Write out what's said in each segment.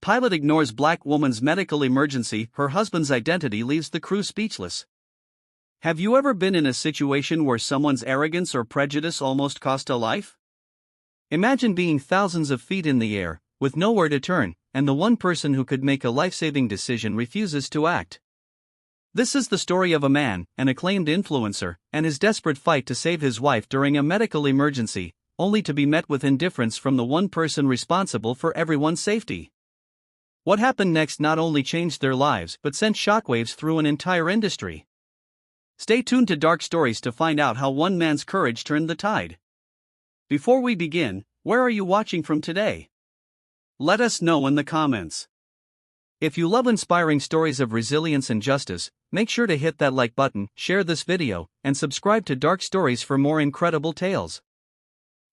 pilot ignores black woman's medical emergency, her husband's identity leaves the crew speechless. Have you ever been in a situation where someone's arrogance or prejudice almost cost a life? Imagine being thousands of feet in the air, with nowhere to turn, and the one person who could make a life-saving decision refuses to act. This is the story of a man, an acclaimed influencer, and his desperate fight to save his wife during a medical emergency, only to be met with indifference from the one person responsible for everyone's safety. What happened next not only changed their lives but sent shockwaves through an entire industry. Stay tuned to Dark Stories to find out how one man's courage turned the tide. Before we begin, where are you watching from today? Let us know in the comments. If you love inspiring stories of resilience and justice, make sure to hit that like button, share this video, and subscribe to Dark Stories for more incredible tales.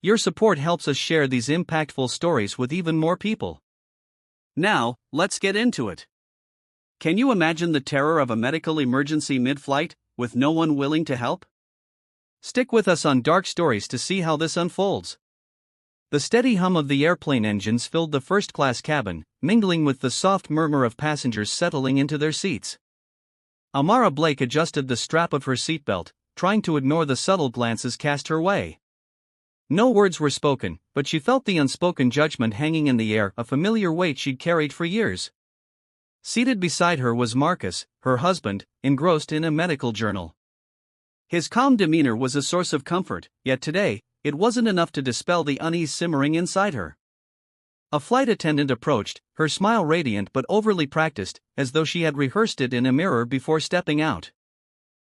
Your support helps us share these impactful stories with even more people. Now, let's get into it. Can you imagine the terror of a medical emergency mid-flight, with no one willing to help? Stick with us on Dark Stories to see how this unfolds. The steady hum of the airplane engines filled the first-class cabin, mingling with the soft murmur of passengers settling into their seats. Amara Blake adjusted the strap of her seatbelt, trying to ignore the subtle glances cast her way. No words were spoken, but she felt the unspoken judgment hanging in the air, a familiar weight she'd carried for years. Seated beside her was Marcus, her husband, engrossed in a medical journal. His calm demeanor was a source of comfort, yet today, it wasn't enough to dispel the unease simmering inside her. A flight attendant approached, her smile radiant but overly practiced, as though she had rehearsed it in a mirror before stepping out.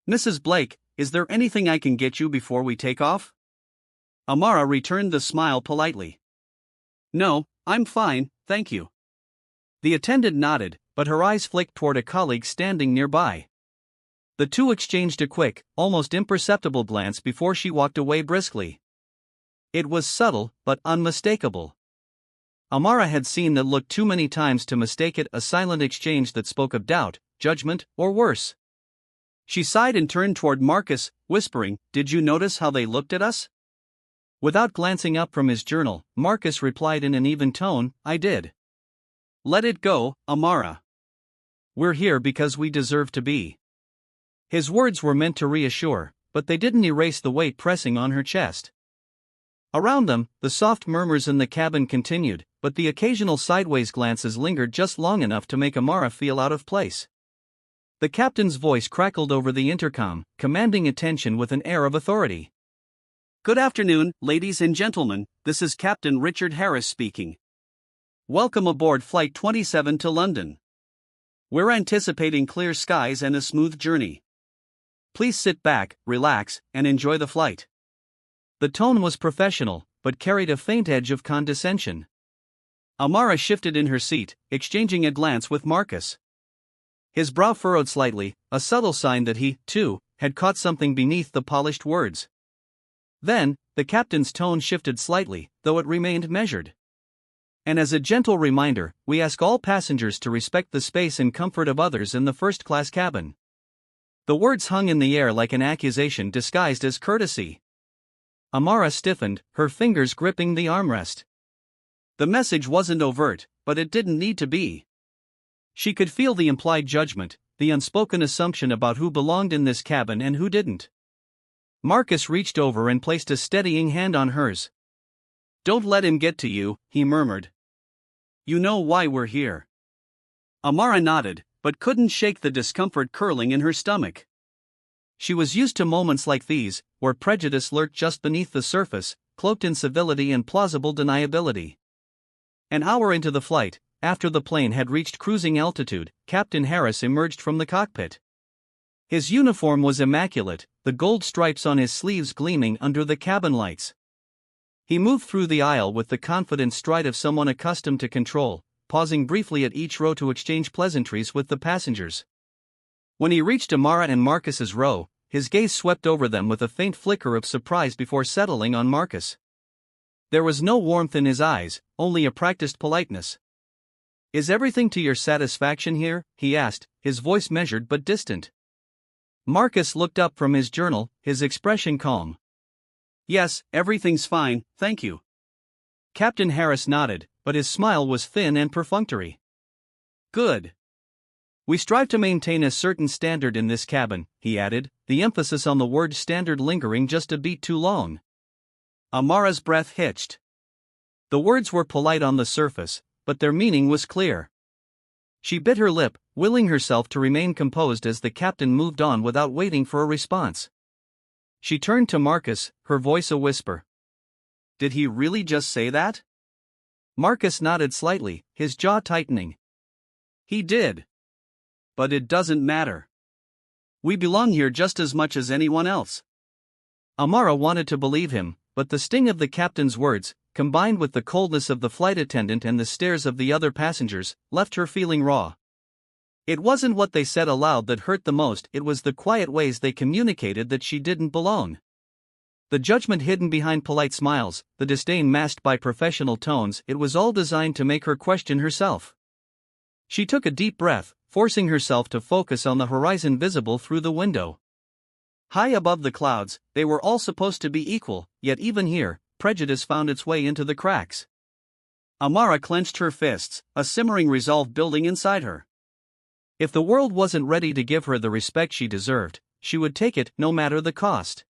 "Mrs. Blake, is there anything I can get you before we take off?" Amara returned the smile politely. "No, I'm fine, thank you." The attendant nodded, but her eyes flicked toward a colleague standing nearby. The two exchanged a quick, almost imperceptible glance before she walked away briskly. It was subtle, but unmistakable. Amara had seen that look too many times to mistake it, a silent exchange that spoke of doubt, judgment, or worse. She sighed and turned toward Marcus, whispering, "Did you notice how they looked at us?" Without glancing up from his journal, Marcus replied in an even tone, "I did." "Let it go, Amara. We're here because we deserve to be." His words were meant to reassure, but they didn't erase the weight pressing on her chest. Around them, the soft murmurs in the cabin continued, but the occasional sideways glances lingered just long enough to make Amara feel out of place. The captain's voice crackled over the intercom, commanding attention with an air of authority. "Good afternoon, ladies and gentlemen, this is Captain Richard Harris speaking. Welcome aboard Flight 27 to London. We're anticipating clear skies and a smooth journey. Please sit back, relax, and enjoy the flight." The tone was professional, but carried a faint edge of condescension. Amara shifted in her seat, exchanging a glance with Marcus. His brow furrowed slightly, a subtle sign that he, too, had caught something beneath the polished words. Then, the captain's tone shifted slightly, though it remained measured. "And as a gentle reminder, we ask all passengers to respect the space and comfort of others in the first-class cabin." The words hung in the air like an accusation disguised as courtesy. Amara stiffened, her fingers gripping the armrest. The message wasn't overt, but it didn't need to be. She could feel the implied judgment, the unspoken assumption about who belonged in this cabin and who didn't. Marcus reached over and placed a steadying hand on hers. "Don't let him get to you," he murmured. "You know why we're here." Amara nodded, but couldn't shake the discomfort curling in her stomach. She was used to moments like these, where prejudice lurked just beneath the surface, cloaked in civility and plausible deniability. An hour into the flight, after the plane had reached cruising altitude, Captain Harris emerged from the cockpit. His uniform was immaculate, the gold stripes on his sleeves gleaming under the cabin lights. He moved through the aisle with the confident stride of someone accustomed to control, pausing briefly at each row to exchange pleasantries with the passengers. When he reached Amara and Marcus's row, his gaze swept over them with a faint flicker of surprise before settling on Marcus. There was no warmth in his eyes, only a practiced politeness. "Is everything to your satisfaction here?" he asked, his voice measured but distant. Marcus looked up from his journal, his expression calm. "Yes, everything's fine, thank you." Captain Harris nodded, but his smile was thin and perfunctory. Good. We strive to maintain a certain standard in this cabin, he added, the emphasis on the word standard lingering just a beat too long. Amara's breath hitched. The words were polite on the surface, but their meaning was clear. She bit her lip, willing herself to remain composed as the captain moved on without waiting for a response. She turned to Marcus, her voice a whisper. Did he really just say that? Marcus nodded slightly, his jaw tightening. He did. But it doesn't matter. We belong here just as much as anyone else. Amara wanted to believe him, but the sting of the captain's words, combined with the coldness of the flight attendant and the stares of the other passengers, left her feeling raw. It wasn't what they said aloud that hurt the most, it was the quiet ways they communicated that she didn't belong. The judgment hidden behind polite smiles, the disdain masked by professional tones, it was all designed to make her question herself. She took a deep breath, forcing herself to focus on the horizon visible through the window. High above the clouds, they were all supposed to be equal, yet even here, prejudice found its way into the cracks. Amara clenched her fists, a simmering resolve building inside her. If the world wasn't ready to give her the respect she deserved, she would take it, no matter the cost.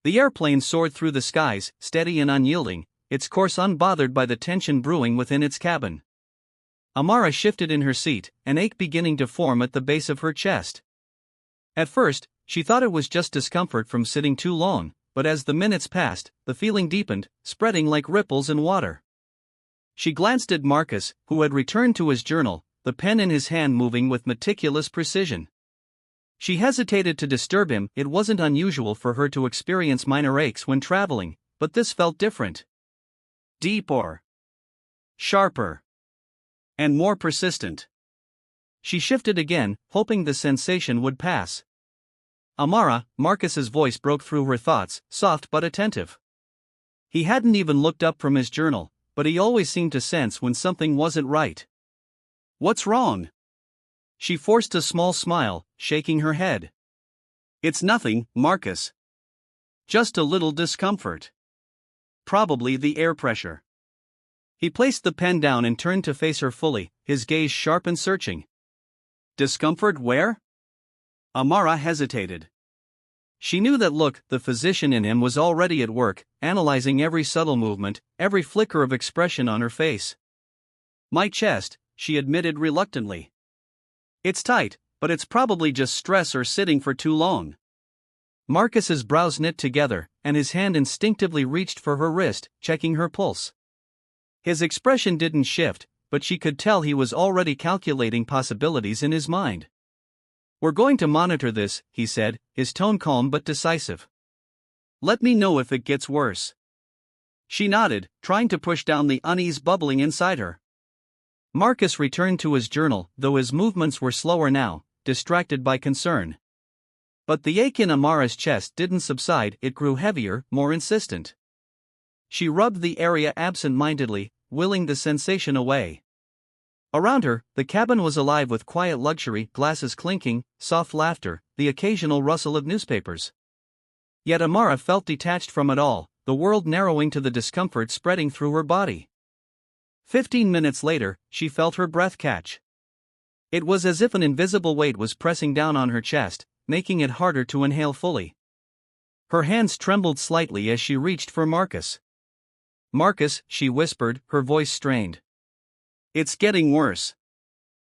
The airplane soared through the skies, steady and unyielding, its course unbothered by the tension brewing within its cabin. Amara shifted in her seat, an ache beginning to form at the base of her chest. At first, she thought it was just discomfort from sitting too long, but as the minutes passed, the feeling deepened, spreading like ripples in water. She glanced at Marcus, who had returned to his journal, the pen in his hand moving with meticulous precision. She hesitated to disturb him. It wasn't unusual for her to experience minor aches when traveling, but this felt different. Deeper. Sharper. And more persistent. She shifted again, hoping the sensation would pass. Amara, Marcus's voice broke through her thoughts, soft but attentive. He hadn't even looked up from his journal, but he always seemed to sense when something wasn't right. What's wrong? She forced a small smile, shaking her head. It's nothing, Marcus. Just a little discomfort. Probably the air pressure. He placed the pen down and turned to face her fully, his gaze sharp and searching. Discomfort where? Amara hesitated. She knew that look, the physician in him was already at work, analyzing every subtle movement, every flicker of expression on her face. My chest, she admitted reluctantly. It's tight, but it's probably just stress or sitting for too long. Marcus's brows knit together, and his hand instinctively reached for her wrist, checking her pulse. His expression didn't shift, but she could tell he was already calculating possibilities in his mind. We're going to monitor this, he said, his tone calm but decisive. Let me know if it gets worse. She nodded, trying to push down the unease bubbling inside her. Marcus returned to his journal, though his movements were slower now, distracted by concern. But the ache in Amara's chest didn't subside, it grew heavier, more insistent. She rubbed the area absent-mindedly, willing the sensation away. Around her, the cabin was alive with quiet luxury, glasses clinking, soft laughter, the occasional rustle of newspapers. Yet Amara felt detached from it all, the world narrowing to the discomfort spreading through her body. 15 minutes later, she felt her breath catch. It was as if an invisible weight was pressing down on her chest, making it harder to inhale fully. Her hands trembled slightly as she reached for Marcus. Marcus, she whispered, her voice strained. It's getting worse.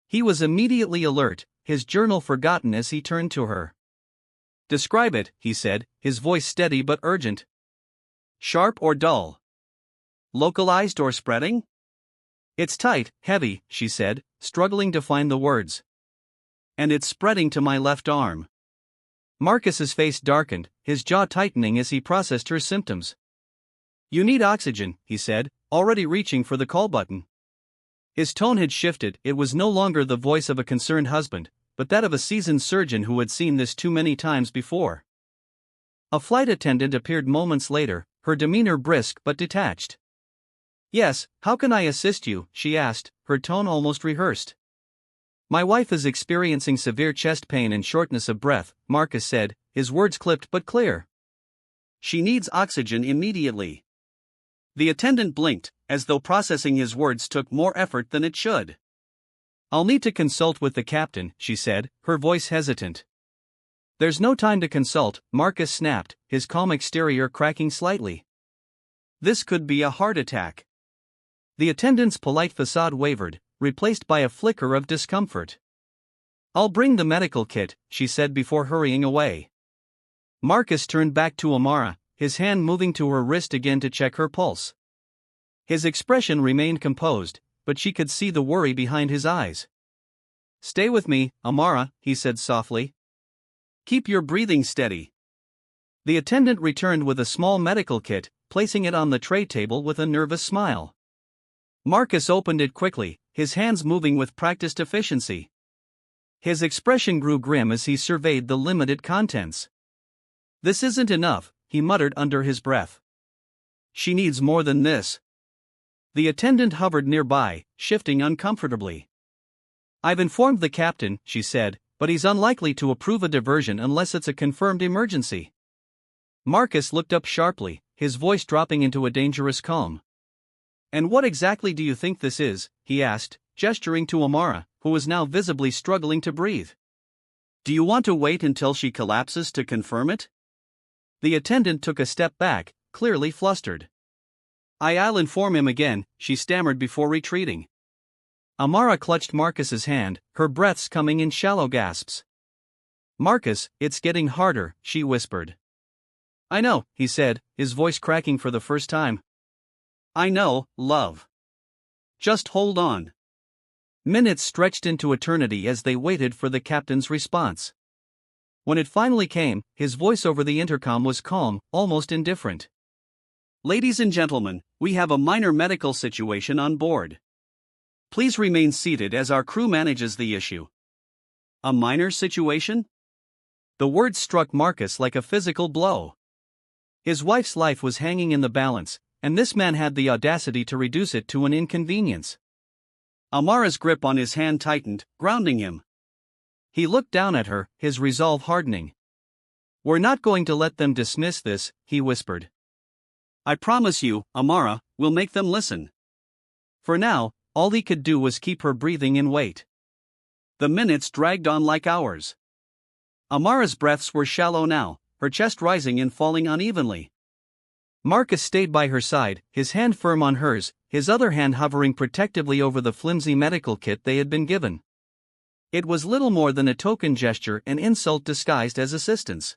He was immediately alert, his journal forgotten as he turned to her. Describe it, he said, his voice steady but urgent. Sharp or dull? Localized or spreading? It's tight, heavy, she said, struggling to find the words. And it's spreading to my left arm. Marcus's face darkened, his jaw tightening as he processed her symptoms. You need oxygen, he said, already reaching for the call button. His tone had shifted, it was no longer the voice of a concerned husband, but that of a seasoned surgeon who had seen this too many times before. A flight attendant appeared moments later, her demeanor brisk but detached. Yes, how can I assist you? She asked, her tone almost rehearsed. My wife is experiencing severe chest pain and shortness of breath, Marcus said, his words clipped but clear. She needs oxygen immediately. The attendant blinked, as though processing his words took more effort than it should. I'll need to consult with the captain, she said, her voice hesitant. There's no time to consult, Marcus snapped, his calm exterior cracking slightly. This could be a heart attack. The attendant's polite facade wavered, replaced by a flicker of discomfort. I'll bring the medical kit, she said before hurrying away. Marcus turned back to Amara, his hand moving to her wrist again to check her pulse. His expression remained composed, but she could see the worry behind his eyes. Stay with me, Amara, he said softly. Keep your breathing steady. The attendant returned with a small medical kit, placing it on the tray table with a nervous smile. Marcus opened it quickly, his hands moving with practiced efficiency. His expression grew grim as he surveyed the limited contents. This isn't enough, he muttered under his breath. She needs more than this. The attendant hovered nearby, shifting uncomfortably. I've informed the captain, she said, but he's unlikely to approve a diversion unless it's a confirmed emergency. Marcus looked up sharply, his voice dropping into a dangerous calm. And what exactly do you think this is? He asked, gesturing to Amara, who was now visibly struggling to breathe. Do you want to wait until she collapses to confirm it? The attendant took a step back, clearly flustered. I'll inform him again, she stammered before retreating. Amara clutched Marcus's hand, her breaths coming in shallow gasps. Marcus, it's getting harder, she whispered. I know, he said, his voice cracking for the first time. I know, love. Just hold on. Minutes stretched into eternity as they waited for the captain's response. When it finally came, his voice over the intercom was calm, almost indifferent. Ladies and gentlemen, we have a minor medical situation on board. Please remain seated as our crew manages the issue. A minor situation? The words struck Marcus like a physical blow. His wife's life was hanging in the balance, and this man had the audacity to reduce it to an inconvenience. Amara's grip on his hand tightened, grounding him. He looked down at her, his resolve hardening. We're not going to let them dismiss this, he whispered. I promise you, Amara, we'll make them listen. For now, all he could do was keep her breathing and wait. The minutes dragged on like hours. Amara's breaths were shallow now, her chest rising and falling unevenly. Marcus stayed by her side, his hand firm on hers, his other hand hovering protectively over the flimsy medical kit they had been given. It was little more than a token gesture, an insult disguised as assistance.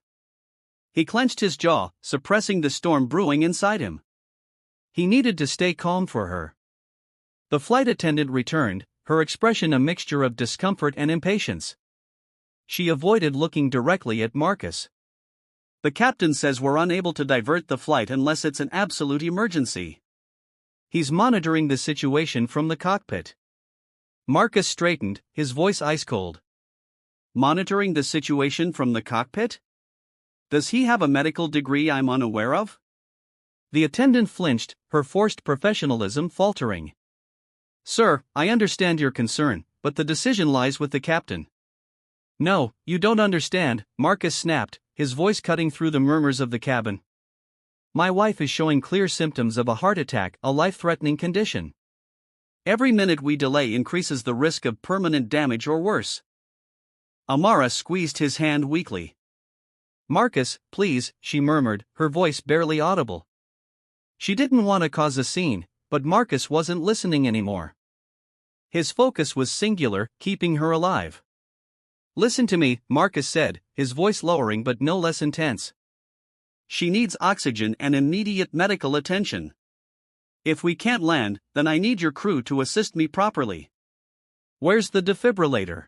He clenched his jaw, suppressing the storm brewing inside him. He needed to stay calm for her. The flight attendant returned, her expression a mixture of discomfort and impatience. She avoided looking directly at Marcus. The captain says we're unable to divert the flight unless it's an absolute emergency. He's monitoring the situation from the cockpit. Marcus straightened, his voice ice-cold. Monitoring the situation from the cockpit? Does he have a medical degree I'm unaware of? The attendant flinched, her forced professionalism faltering. Sir, I understand your concern, but the decision lies with the captain. No, you don't understand, Marcus snapped, his voice cutting through the murmurs of the cabin. My wife is showing clear symptoms of a heart attack, a life-threatening condition. Every minute we delay increases the risk of permanent damage or worse. Amara squeezed his hand weakly. Marcus, please, she murmured, her voice barely audible. She didn't want to cause a scene, but Marcus wasn't listening anymore. His focus was singular, keeping her alive. Listen to me, Marcus said, his voice lowering but no less intense. She needs oxygen and immediate medical attention. If we can't land, then I need your crew to assist me properly. Where's the defibrillator?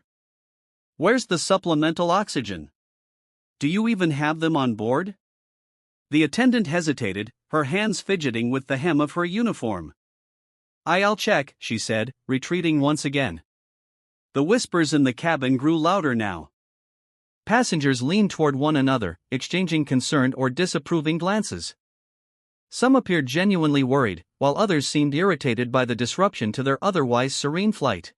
Where's the supplemental oxygen? Do you even have them on board? The attendant hesitated, her hands fidgeting with the hem of her uniform. I'll check, she said, retreating once again. The whispers in the cabin grew louder now. Passengers leaned toward one another, exchanging concerned or disapproving glances. Some appeared genuinely worried, while others seemed irritated by the disruption to their otherwise serene flight.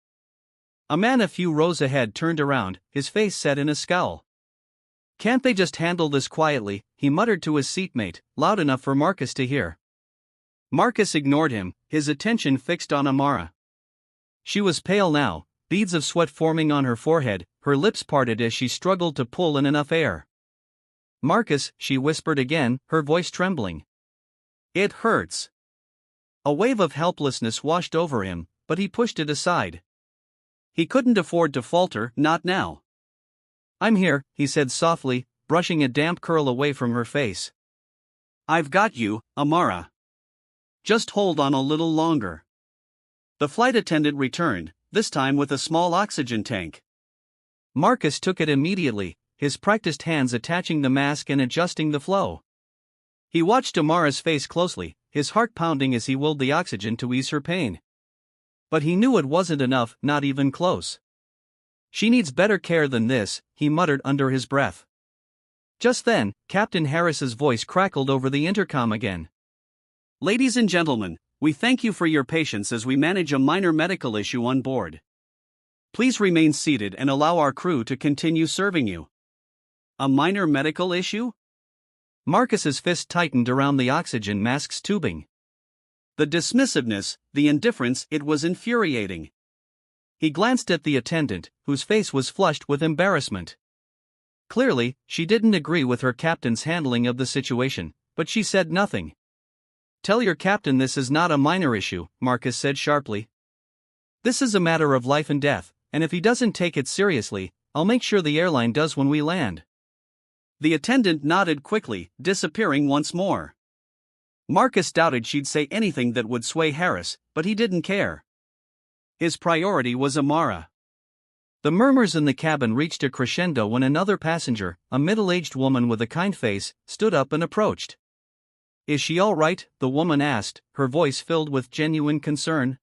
A man a few rows ahead turned around, his face set in a scowl. Can't they just handle this quietly, he muttered to his seatmate, loud enough for Marcus to hear. Marcus ignored him, his attention fixed on Amara. She was pale now, beads of sweat forming on her forehead, her lips parted as she struggled to pull in enough air. "Marcus," she whispered again, her voice trembling. "It hurts." A wave of helplessness washed over him, but he pushed it aside. He couldn't afford to falter, not now. "I'm here," he said softly, brushing a damp curl away from her face. "I've got you, Amara. Just hold on a little longer." The flight attendant returned, this time with a small oxygen tank. Marcus took it immediately, his practiced hands attaching the mask and adjusting the flow. He watched Amara's face closely, his heart pounding as he willed the oxygen to ease her pain. But he knew it wasn't enough, not even close. "She needs better care than this," he muttered under his breath. Just then, Captain Harris's voice crackled over the intercom again. "Ladies and gentlemen, we thank you for your patience as we manage a minor medical issue on board. Please remain seated and allow our crew to continue serving you." A minor medical issue? Marcus's fist tightened around the oxygen mask's tubing. The dismissiveness, the indifference, it was infuriating. He glanced at the attendant, whose face was flushed with embarrassment. Clearly, she didn't agree with her captain's handling of the situation, but she said nothing. "Tell your captain this is not a minor issue," Marcus said sharply. "This is a matter of life and death, and if he doesn't take it seriously, I'll make sure the airline does when we land." The attendant nodded quickly, disappearing once more. Marcus doubted she'd say anything that would sway Harris, but he didn't care. His priority was Amara. The murmurs in the cabin reached a crescendo when another passenger, a middle-aged woman with a kind face, stood up and approached. "Is she all right?" the woman asked, her voice filled with genuine concern.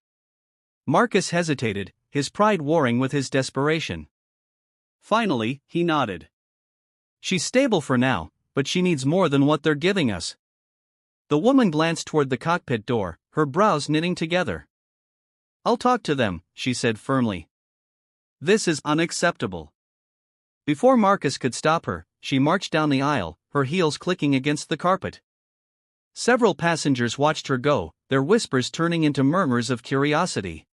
Marcus hesitated, his pride warring with his desperation. Finally, he nodded. "She's stable for now, but she needs more than what they're giving us." The woman glanced toward the cockpit door, her brows knitting together. "I'll talk to them," she said firmly. "This is unacceptable." Before Marcus could stop her, she marched down the aisle, her heels clicking against the carpet. Several passengers watched her go, their whispers turning into murmurs of curiosity.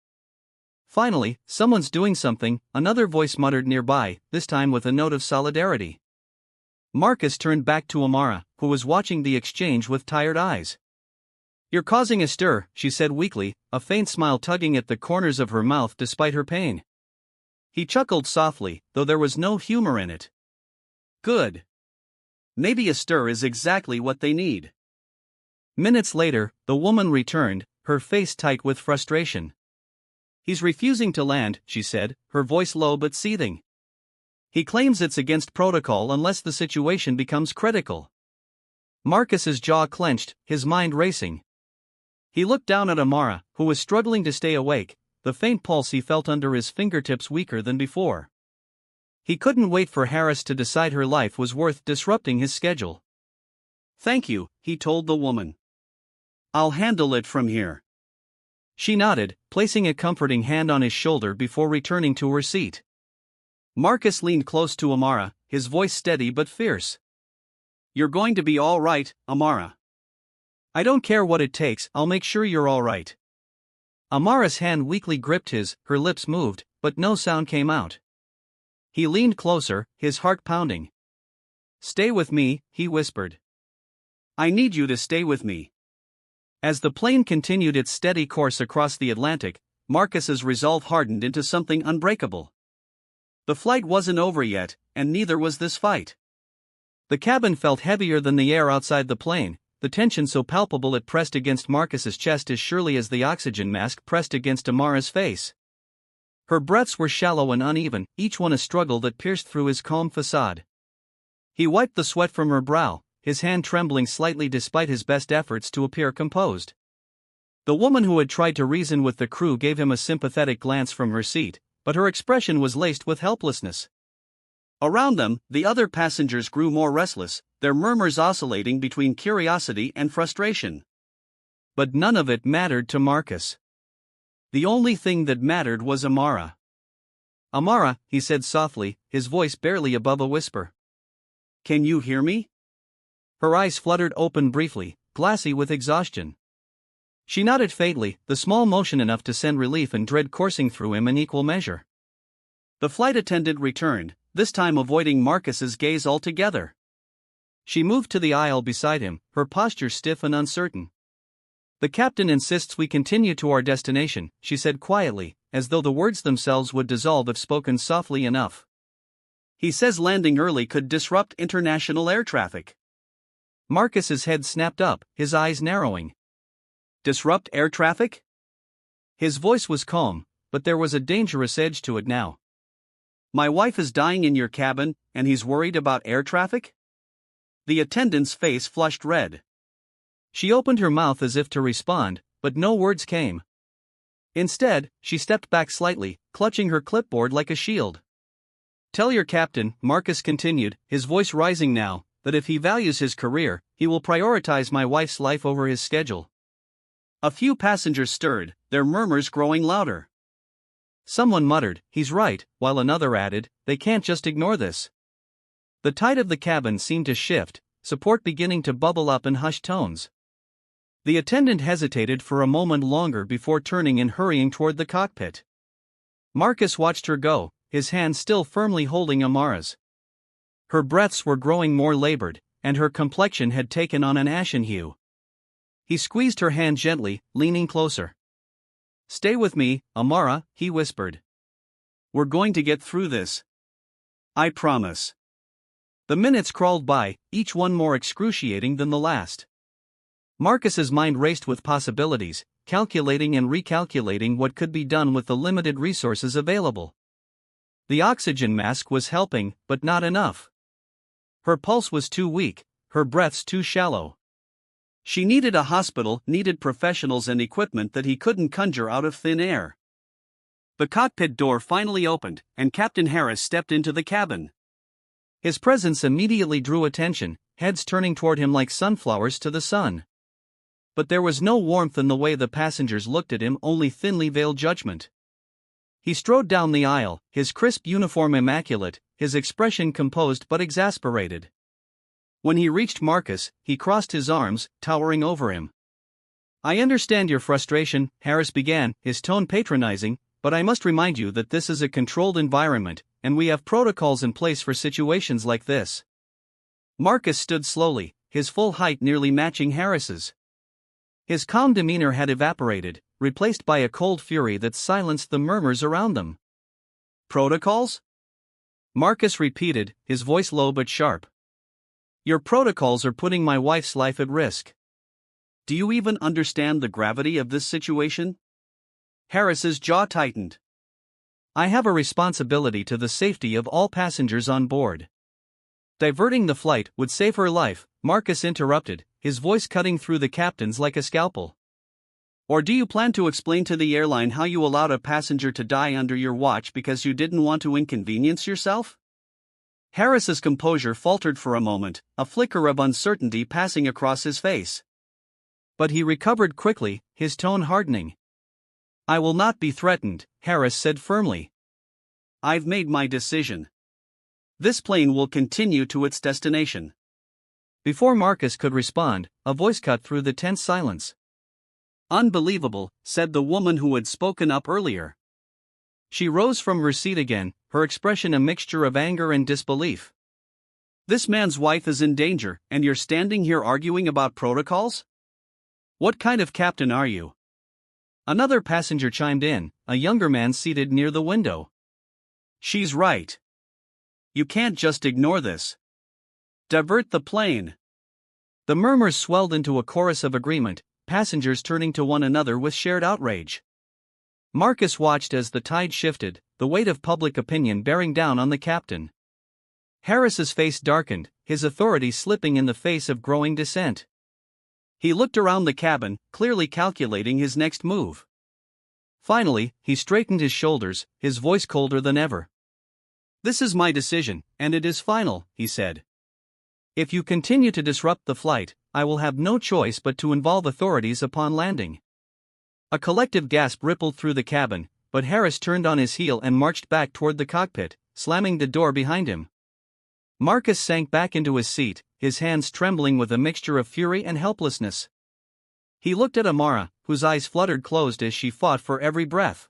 Finally, "Someone's doing something," another voice muttered nearby, this time with a note of solidarity. Marcus turned back to Amara, who was watching the exchange with tired eyes. "You're causing a stir," she said weakly, a faint smile tugging at the corners of her mouth despite her pain. He chuckled softly, though there was no humor in it. "Good. Maybe a stir is exactly what they need." Minutes later, the woman returned, her face tight with frustration. "He's refusing to land," she said, her voice low but seething. "He claims it's against protocol unless the situation becomes critical." Marcus's jaw clenched, his mind racing. He looked down at Amara, who was struggling to stay awake, the faint pulse he felt under his fingertips weaker than before. He couldn't wait for Harris to decide her life was worth disrupting his schedule. "Thank you," he told the woman. "I'll handle it from here." She nodded, placing a comforting hand on his shoulder before returning to her seat. Marcus leaned close to Amara, his voice steady but fierce. "You're going to be all right, Amara. I don't care what it takes, I'll make sure you're all right." Amara's hand weakly gripped his, her lips moved, but no sound came out. He leaned closer, his heart pounding. "Stay with me," he whispered. "I need you to stay with me." As the plane continued its steady course across the Atlantic, Marcus's resolve hardened into something unbreakable. The flight wasn't over yet, and neither was this fight. The cabin felt heavier than the air outside the plane, the tension so palpable it pressed against Marcus's chest as surely as the oxygen mask pressed against Amara's face. Her breaths were shallow and uneven, each one a struggle that pierced through his calm facade. He wiped the sweat from her brow, his hand trembling slightly despite his best efforts to appear composed. The woman who had tried to reason with the crew gave him a sympathetic glance from her seat, but her expression was laced with helplessness. Around them, the other passengers grew more restless, their murmurs oscillating between curiosity and frustration. But none of it mattered to Marcus. The only thing that mattered was Amara. "Amara," he said softly, his voice barely above a whisper. "Can you hear me?" Her eyes fluttered open briefly, glassy with exhaustion. She nodded faintly, the small motion enough to send relief and dread coursing through him in equal measure. The flight attendant returned, this time avoiding Marcus's gaze altogether. She moved to the aisle beside him, her posture stiff and uncertain. "The captain insists we continue to our destination," she said quietly, as though the words themselves would dissolve if spoken softly enough. "He says landing early could disrupt international air traffic." Marcus's head snapped up, his eyes narrowing. "Disrupt air traffic?" His voice was calm, but there was a dangerous edge to it now. "My wife is dying in your cabin, and he's worried about air traffic?" The attendant's face flushed red. She opened her mouth as if to respond, but no words came. Instead, she stepped back slightly, clutching her clipboard like a shield. "Tell your captain," Marcus continued, his voice rising now, "that if he values his career, he will prioritize my wife's life over his schedule." A few passengers stirred, their murmurs growing louder. Someone muttered, "He's right," while another added, "They can't just ignore this." The tide of the cabin seemed to shift, support beginning to bubble up in hushed tones. The attendant hesitated for a moment longer before turning and hurrying toward the cockpit. Marcus watched her go, his hand still firmly holding Amara's. Her breaths were growing more labored, and her complexion had taken on an ashen hue. He squeezed her hand gently, leaning closer. "Stay with me, Amara," he whispered. "We're going to get through this. I promise." The minutes crawled by, each one more excruciating than the last. Marcus's mind raced with possibilities, calculating and recalculating what could be done with the limited resources available. The oxygen mask was helping, but not enough. Her pulse was too weak, her breaths too shallow. She needed a hospital, needed professionals and equipment that he couldn't conjure out of thin air. The cockpit door finally opened, and Captain Harris stepped into the cabin. His presence immediately drew attention, heads turning toward him like sunflowers to the sun. But there was no warmth in the way the passengers looked at him, only thinly veiled judgment. He strode down the aisle, his crisp uniform immaculate, his expression composed but exasperated. When he reached Marcus, he crossed his arms, towering over him. "I understand your frustration," Harris began, his tone patronizing, "but I must remind you that this is a controlled environment, and we have protocols in place for situations like this." Marcus stood slowly, his full height nearly matching Harris's. His calm demeanor had evaporated, replaced by a cold fury that silenced the murmurs around them. "Protocols?" Marcus repeated, his voice low but sharp. "Your protocols are putting my wife's life at risk. Do you even understand the gravity of this situation?" Harris's jaw tightened. "I have a responsibility to the safety of all passengers on board." "Diverting the flight would save her life," Marcus interrupted, his voice cutting through the captain's like a scalpel. "Or do you plan to explain to the airline how you allowed a passenger to die under your watch because you didn't want to inconvenience yourself?" Harris's composure faltered for a moment, a flicker of uncertainty passing across his face. But he recovered quickly, his tone hardening. "I will not be threatened," Harris said firmly. "I've made my decision. This plane will continue to its destination." Before Marcus could respond, a voice cut through the tense silence. "Unbelievable," said the woman who had spoken up earlier. She rose from her seat again, her expression a mixture of anger and disbelief. "This man's wife is in danger, and you're standing here arguing about protocols? What kind of captain are you?" Another passenger chimed in, a younger man seated near the window. "She's right. You can't just ignore this. Divert the plane." The murmurs swelled into a chorus of agreement, passengers turning to one another with shared outrage. Marcus watched as the tide shifted, the weight of public opinion bearing down on the captain. Harris's face darkened, his authority slipping in the face of growing dissent. He looked around the cabin, clearly calculating his next move. Finally, he straightened his shoulders, his voice colder than ever. "This is my decision, and it is final," he said. "If you continue to disrupt the flight, I will have no choice but to involve authorities upon landing." A collective gasp rippled through the cabin, but Harris turned on his heel and marched back toward the cockpit, slamming the door behind him. Marcus sank back into his seat, his hands trembling with a mixture of fury and helplessness. He looked at Amara, whose eyes fluttered closed as she fought for every breath.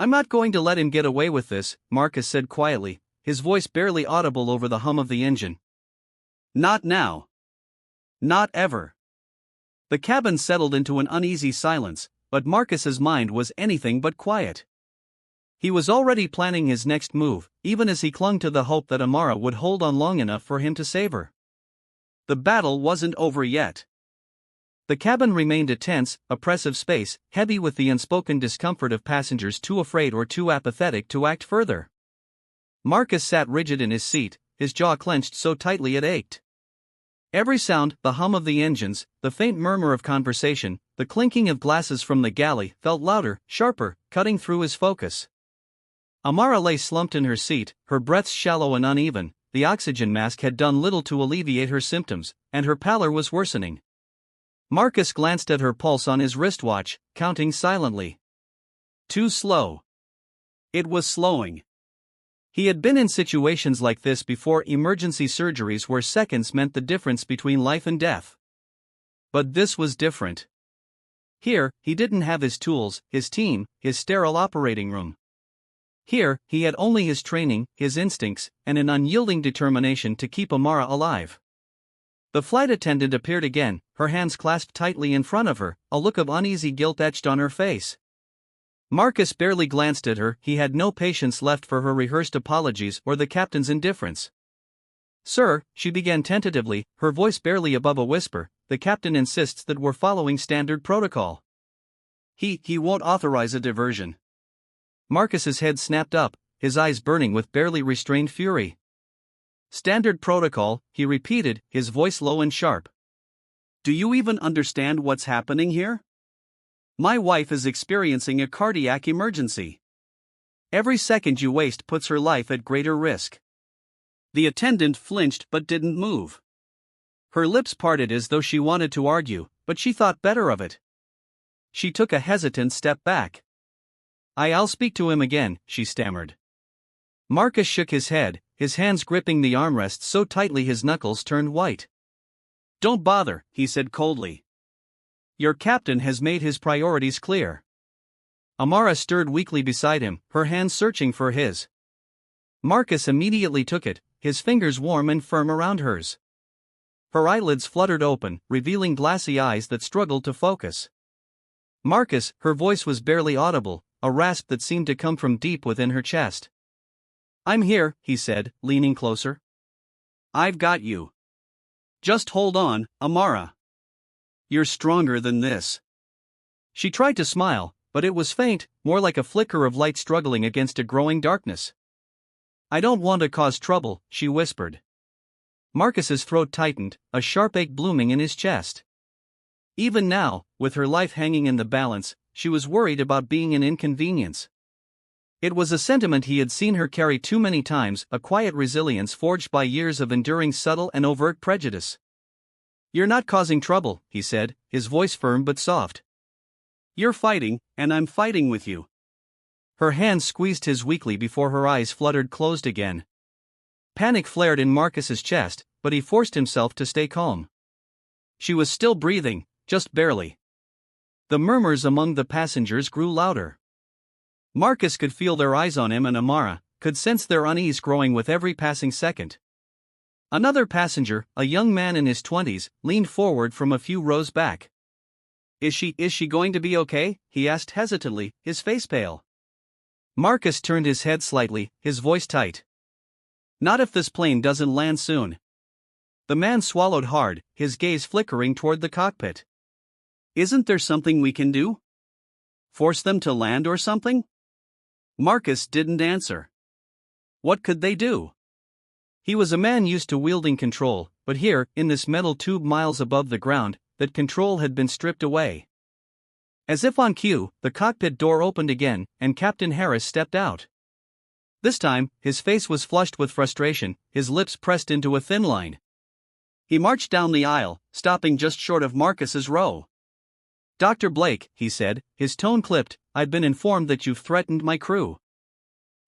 I'm not going to let him get away with this, Marcus said quietly, his voice barely audible over the hum of the engine. Not now. Not ever. The cabin settled into an uneasy silence, but Marcus's mind was anything but quiet. He was already planning his next move, even as he clung to the hope that Amara would hold on long enough for him to save her. The battle wasn't over yet. The cabin remained a tense, oppressive space, heavy with the unspoken discomfort of passengers too afraid or too apathetic to act further. Marcus sat rigid in his seat, his jaw clenched so tightly it ached. Every sound, the hum of the engines, the faint murmur of conversation, the clinking of glasses from the galley, felt louder, sharper, cutting through his focus. Amara lay slumped in her seat, her breaths shallow and uneven. The oxygen mask had done little to alleviate her symptoms, and her pallor was worsening. Marcus glanced at her pulse on his wristwatch, counting silently. Too slow. It was slowing. He had been in situations like this before, emergency surgeries where seconds meant the difference between life and death. But this was different. Here, he didn't have his tools, his team, his sterile operating room. Here, he had only his training, his instincts, and an unyielding determination to keep Amara alive. The flight attendant appeared again, her hands clasped tightly in front of her, a look of uneasy guilt etched on her face. Marcus barely glanced at her, he had no patience left for her rehearsed apologies or the captain's indifference. Sir, she began tentatively, her voice barely above a whisper, the captain insists that we're following standard protocol. He won't authorize a diversion. Marcus's head snapped up, his eyes burning with barely restrained fury. Standard protocol, he repeated, his voice low and sharp. Do you even understand what's happening here? My wife is experiencing a cardiac emergency. Every second you waste puts her life at greater risk. The attendant flinched but didn't move. Her lips parted as though she wanted to argue, but she thought better of it. She took a hesitant step back. I'll speak to him again, she stammered. Marcus shook his head, his hands gripping the armrest so tightly his knuckles turned white. Don't bother, he said coldly. Your captain has made his priorities clear. Amara stirred weakly beside him, her hands searching for his. Marcus immediately took it, his fingers warm and firm around hers. Her eyelids fluttered open, revealing glassy eyes that struggled to focus. Marcus, her voice was barely audible, a rasp that seemed to come from deep within her chest. I'm here, he said, leaning closer. I've got you. Just hold on, Amara. You're stronger than this. She tried to smile, but it was faint, more like a flicker of light struggling against a growing darkness. I don't want to cause trouble, she whispered. Marcus's throat tightened, a sharp ache blooming in his chest. Even now, with her life hanging in the balance, she was worried about being an inconvenience. It was a sentiment he had seen her carry too many times, a quiet resilience forged by years of enduring subtle and overt prejudice. You're not causing trouble, he said, his voice firm but soft. You're fighting, and I'm fighting with you. Her hands squeezed his weakly before her eyes fluttered closed again. Panic flared in Marcus's chest, but he forced himself to stay calm. She was still breathing, just barely. The murmurs among the passengers grew louder. Marcus could feel their eyes on him, and Amara could sense their unease growing with every passing second. Another passenger, a young man in his 20s, leaned forward from a few rows back. Is she going to be okay? He asked hesitantly, his face pale. Marcus turned his head slightly, his voice tight. Not if this plane doesn't land soon. The man swallowed hard, his gaze flickering toward the cockpit. Isn't there something we can do? Force them to land or something? Marcus didn't answer. What could they do? He was a man used to wielding control, but here, in this metal tube miles above the ground, that control had been stripped away. As if on cue, the cockpit door opened again, and Captain Harris stepped out. This time, his face was flushed with frustration, his lips pressed into a thin line. He marched down the aisle, stopping just short of Marcus's row. Dr. Blake, he said, his tone clipped, I've been informed that you've threatened my crew.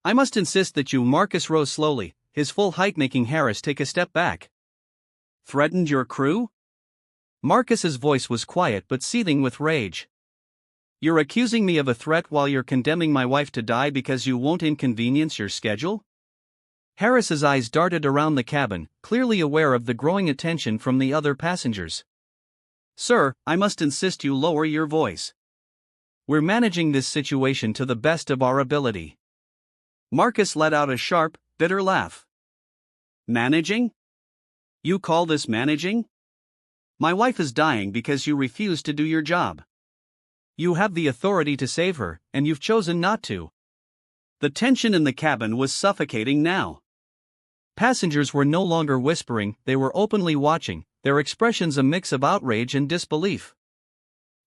I must insist that you. Marcus rose slowly, his full height making Harris take a step back. Threatened your crew? Marcus's voice was quiet but seething with rage. You're accusing me of a threat while you're condemning my wife to die because you won't inconvenience your schedule? Harris's eyes darted around the cabin, clearly aware of the growing attention from the other passengers. Sir, I must insist you lower your voice. We're managing this situation to the best of our ability. Marcus let out a sharp, bitter laugh. Managing? You call this managing? My wife is dying because you refuse to do your job. You have the authority to save her, and you've chosen not to. The tension in the cabin was suffocating now. Passengers were no longer whispering, they were openly watching, their expressions a mix of outrage and disbelief.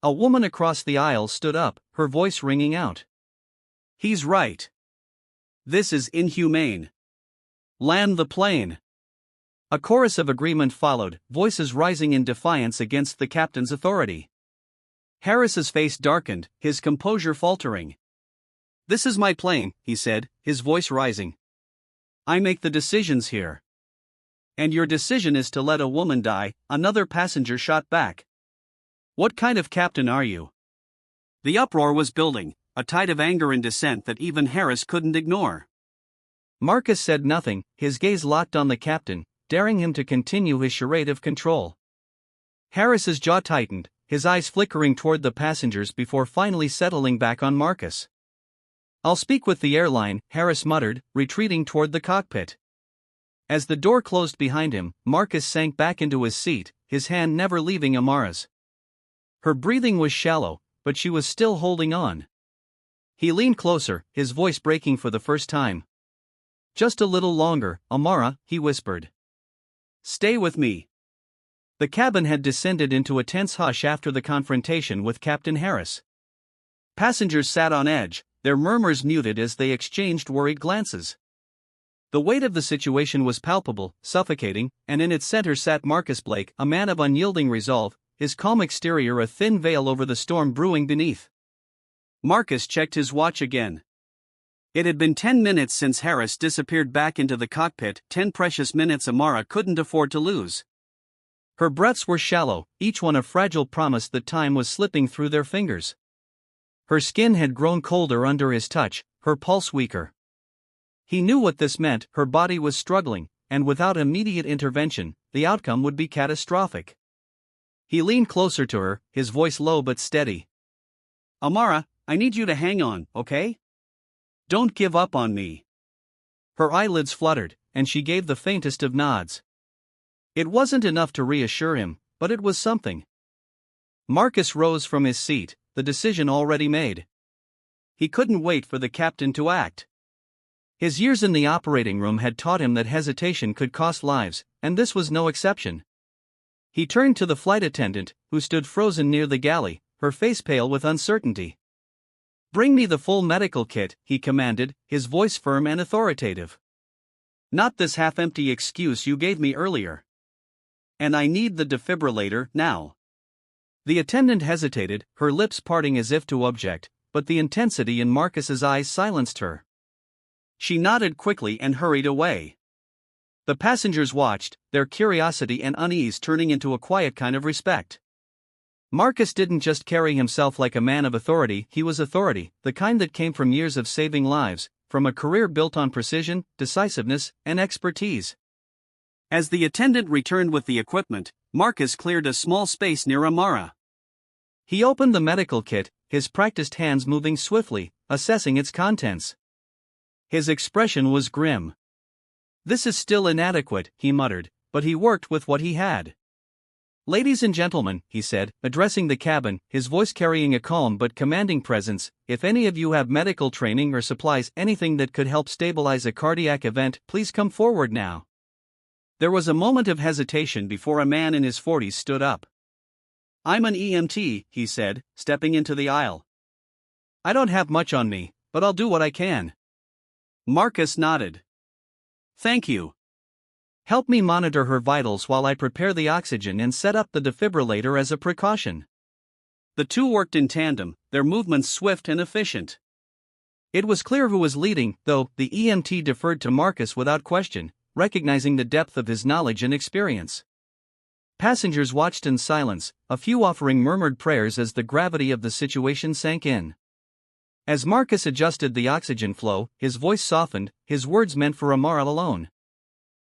A woman across the aisle stood up, her voice ringing out. He's right. This is inhumane. Land the plane. A chorus of agreement followed, voices rising in defiance against the captain's authority. Harris's face darkened, his composure faltering. This is my plane, he said, his voice rising. I make the decisions here. And your decision is to let a woman die, another passenger shot back. What kind of captain are you? The uproar was building, a tide of anger and dissent that even Harris couldn't ignore. Marcus said nothing, his gaze locked on the captain, daring him to continue his charade of control. Harris's jaw tightened, his eyes flickering toward the passengers before finally settling back on Marcus. I'll speak with the airline, Harris muttered, retreating toward the cockpit. As the door closed behind him, Marcus sank back into his seat, his hand never leaving Amara's. Her breathing was shallow, but she was still holding on. He leaned closer, his voice breaking for the first time. Just a little longer, Amara, he whispered. Stay with me. The cabin had descended into a tense hush after the confrontation with Captain Harris. Passengers sat on edge, their murmurs muted as they exchanged worried glances. The weight of the situation was palpable, suffocating, and in its center sat Marcus Blake, a man of unyielding resolve, his calm exterior a thin veil over the storm brewing beneath. Marcus checked his watch again. It had been 10 minutes since Harris disappeared back into the cockpit, 10 precious minutes Amara couldn't afford to lose. Her breaths were shallow, each one a fragile promise that time was slipping through their fingers. Her skin had grown colder under his touch, her pulse weaker. He knew what this meant, her body was struggling, and without immediate intervention, the outcome would be catastrophic. He leaned closer to her, his voice low but steady. Amara, I need you to hang on, okay? Don't give up on me. Her eyelids fluttered, and she gave the faintest of nods. It wasn't enough to reassure him, but it was something. Marcus rose from his seat, the decision already made. He couldn't wait for the captain to act. His years in the operating room had taught him that hesitation could cost lives, and this was no exception. He turned to the flight attendant, who stood frozen near the galley, her face pale with uncertainty. Bring me the full medical kit, he commanded, his voice firm and authoritative. Not this half-empty excuse you gave me earlier. And I need the defibrillator now. The attendant hesitated, her lips parting as if to object, but the intensity in Marcus's eyes silenced her. She nodded quickly and hurried away. The passengers watched, their curiosity and unease turning into a quiet kind of respect. Marcus didn't just carry himself like a man of authority, he was authority, the kind that came from years of saving lives, from a career built on precision, decisiveness, and expertise. As the attendant returned with the equipment, Marcus cleared a small space near Amara. He opened the medical kit, his practiced hands moving swiftly, assessing its contents. His expression was grim. This is still inadequate, he muttered, but he worked with what he had. Ladies and gentlemen, he said, addressing the cabin, his voice carrying a calm but commanding presence, if any of you have medical training or supplies anything that could help stabilize a cardiac event, please come forward now. There was a moment of hesitation before a man in his 40s stood up. I'm an EMT, he said, stepping into the aisle. I don't have much on me, but I'll do what I can. Marcus nodded. Thank you. Help me monitor her vitals while I prepare the oxygen and set up the defibrillator as a precaution. The two worked in tandem, their movements swift and efficient. It was clear who was leading, though the EMT deferred to Marcus without question, recognizing the depth of his knowledge and experience. Passengers watched in silence, a few offering murmured prayers as the gravity of the situation sank in. As Marcus adjusted the oxygen flow, his voice softened, his words meant for Amara alone.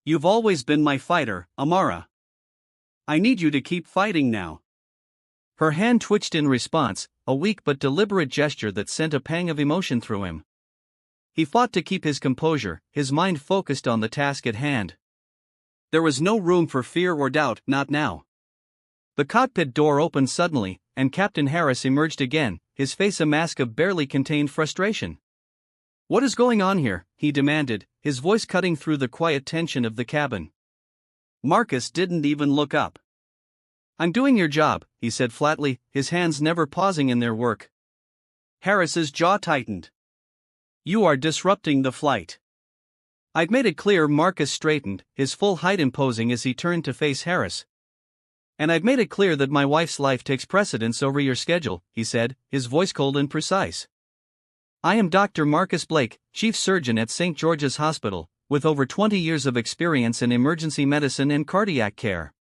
"You've always been my fighter, Amara. I need you to keep fighting now." Her hand twitched in response, a weak but deliberate gesture that sent a pang of emotion through him. He fought to keep his composure, his mind focused on the task at hand. There was no room for fear or doubt, not now. The cockpit door opened suddenly, and Captain Harris emerged again, his face a mask of barely contained frustration. "What is going on here?" he demanded, his voice cutting through the quiet tension of the cabin. Marcus didn't even look up. "I'm doing your job," he said flatly, his hands never pausing in their work. Harris's jaw tightened. "You are disrupting the flight." "I've made it clear." Marcus straightened, his full height imposing as he turned to face Harris. "And I've made it clear that my wife's life takes precedence over your schedule," he said, his voice cold and precise. "I am Dr. Marcus Blake, chief surgeon at St. George's Hospital, with over 20 years of experience in emergency medicine and cardiac care.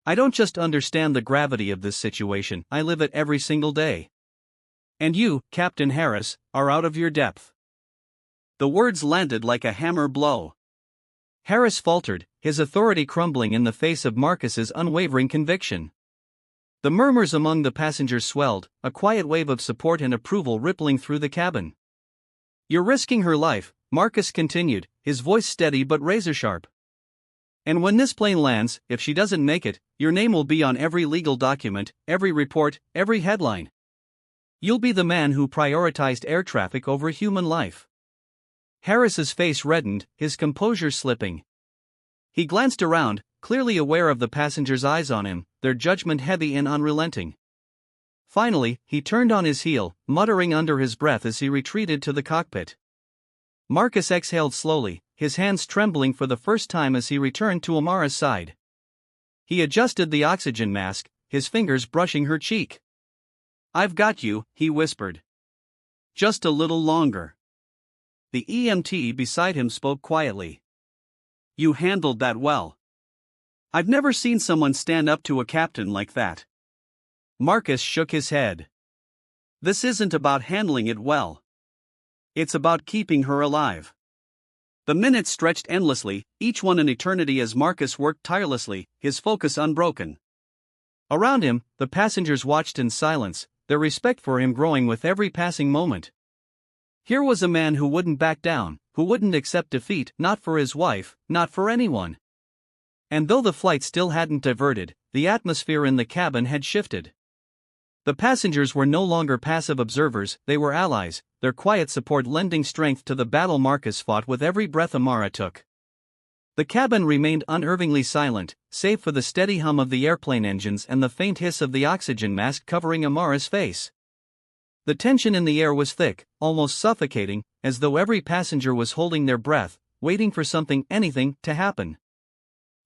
I don't just understand the gravity of this situation, I live it every single day. And you, Captain Harris, are out of your depth." The words landed like a hammer blow. Harris faltered, his authority crumbling in the face of Marcus's unwavering conviction. The murmurs among the passengers swelled, a quiet wave of support and approval rippling through the cabin. "You're risking her life," Marcus continued, his voice steady but razor-sharp. "And when this plane lands, if she doesn't make it, your name will be on every legal document, every report, every headline. You'll be the man who prioritized air traffic over human life." Harris's face reddened, his composure slipping. He glanced around, clearly aware of the passengers' eyes on him, their judgment heavy and unrelenting. Finally, he turned on his heel, muttering under his breath as he retreated to the cockpit. Marcus exhaled slowly, his hands trembling for the first time as he returned to Amara's side. He adjusted the oxygen mask, his fingers brushing her cheek. "I've got you," he whispered. "Just a little longer." The EMT beside him spoke quietly. "You handled that well. I've never seen someone stand up to a captain like that." Marcus shook his head. "This isn't about handling it well. It's about keeping her alive." The minutes stretched endlessly, each one an eternity as Marcus worked tirelessly, his focus unbroken. Around him, the passengers watched in silence, their respect for him growing with every passing moment. Here was a man who wouldn't back down, who wouldn't accept defeat, not for his wife, not for anyone. And though the flight still hadn't diverted, the atmosphere in the cabin had shifted. The passengers were no longer passive observers, they were allies, their quiet support lending strength to the battle Marcus fought with every breath Amara took. The cabin remained unervingly silent, save for the steady hum of the airplane engines and the faint hiss of the oxygen mask covering Amara's face. The tension in the air was thick, almost suffocating, as though every passenger was holding their breath, waiting for something, anything, to happen.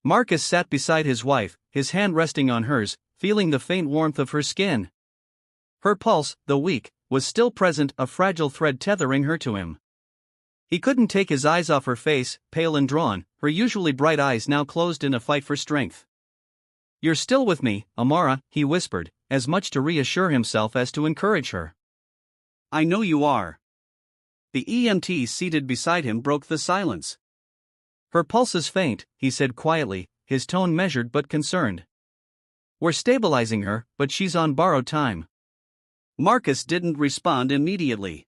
Marcus sat beside his wife, his hand resting on hers, feeling the faint warmth of her skin. Her pulse, though weak, was still present, a fragile thread tethering her to him. He couldn't take his eyes off her face, pale and drawn, her usually bright eyes now closed in a fight for strength. "You're still with me, Amara," he whispered, as much to reassure himself as to encourage her. "I know you are." The EMT seated beside him broke the silence. "Her pulse is faint," he said quietly, his tone measured but concerned. "We're stabilizing her, but she's on borrowed time." Marcus didn't respond immediately.